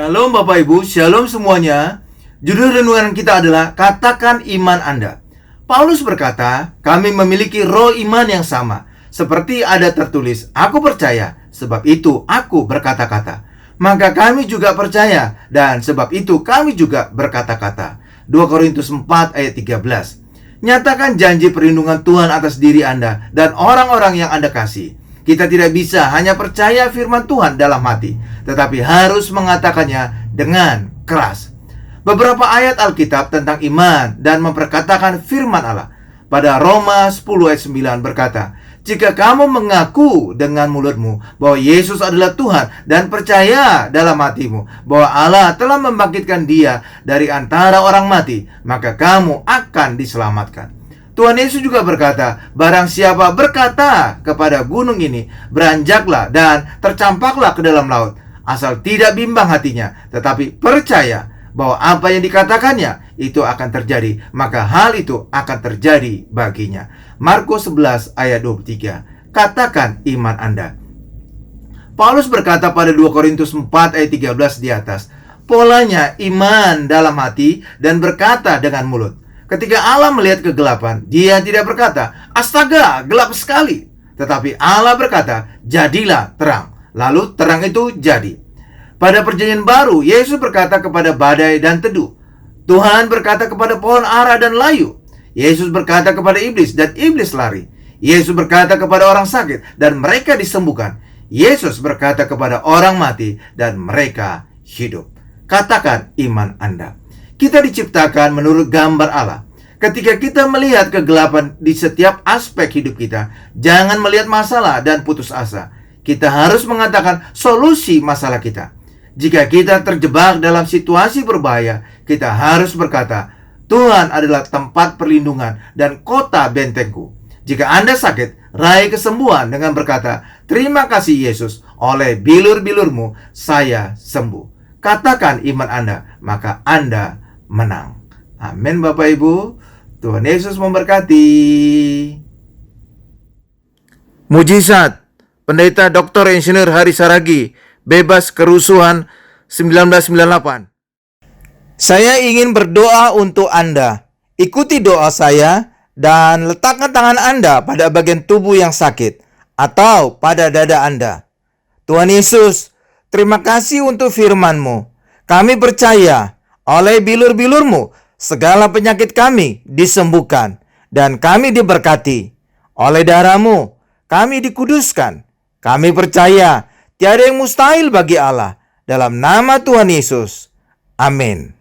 Shalom Bapak Ibu, Shalom semuanya. Judul renungan kita adalah Katakan Iman Anda. Paulus berkata, kami memiliki roh iman yang sama. Seperti ada tertulis, aku percaya, sebab itu aku berkata-kata. Maka kami juga percaya, dan sebab itu kami juga berkata-kata. 2 Korintus 4 ayat 13. Nyatakan janji perlindungan Tuhan atas diri Anda dan orang-orang yang Anda kasih. Kita tidak bisa hanya percaya firman Tuhan dalam hati, tetapi harus mengatakannya dengan keras. Beberapa ayat Alkitab tentang iman dan memperkatakan firman Allah. Pada Roma 10 ayat 9 berkata, jika kamu mengaku dengan mulutmu bahwa Yesus adalah Tuhan dan percaya dalam hatimu bahwa Allah telah membangkitkan Dia dari antara orang mati, maka kamu akan diselamatkan. Tuhan Yesus juga berkata, barang siapa berkata kepada gunung ini, beranjaklah dan tercampaklah ke dalam laut, asal tidak bimbang hatinya, tetapi percaya bahwa apa yang dikatakannya itu akan terjadi, maka hal itu akan terjadi baginya. Markus 11 ayat 23. Katakan iman Anda. Paulus berkata pada 2 Korintus 4 ayat 13 di atas, polanya iman dalam hati dan berkata dengan mulut. Ketika Allah melihat kegelapan, Dia tidak berkata, astaga, gelap sekali. Tetapi Allah berkata, jadilah terang. Lalu terang itu jadi. Pada perjanjian baru, Yesus berkata kepada badai dan teduh. Tuhan berkata kepada pohon ara dan layu. Yesus berkata kepada iblis dan iblis lari. Yesus berkata kepada orang sakit dan mereka disembuhkan. Yesus berkata kepada orang mati dan mereka hidup. Katakan iman Anda. Kita diciptakan menurut gambar Allah. Ketika kita melihat kegelapan di setiap aspek hidup kita, jangan melihat masalah dan putus asa. Kita harus mengatakan solusi masalah kita. Jika kita terjebak dalam situasi berbahaya, kita harus berkata, Tuhan adalah tempat perlindungan dan kota bentengku. Jika Anda sakit, raih kesembuhan dengan berkata, terima kasih Yesus, oleh bilur-bilurmu saya sembuh. Katakan iman Anda, maka Anda menang. Amin Bapak Ibu. Tuhan Yesus memberkati. Mujizat Pendeta Dr. Insinyur Hari Saragi, bebas kerusuhan 1998. Saya ingin berdoa untuk Anda. Ikuti doa saya dan letakkan tangan Anda pada bagian tubuh yang sakit atau pada dada Anda. Tuhan Yesus, terima kasih untuk firman-Mu. Kami percaya oleh bilur-bilur-Mu segala penyakit kami disembuhkan dan kami diberkati. Oleh darah-Mu kami dikuduskan. Kami percaya tiada yang mustahil bagi Allah. Dalam nama Tuhan Yesus. Amin.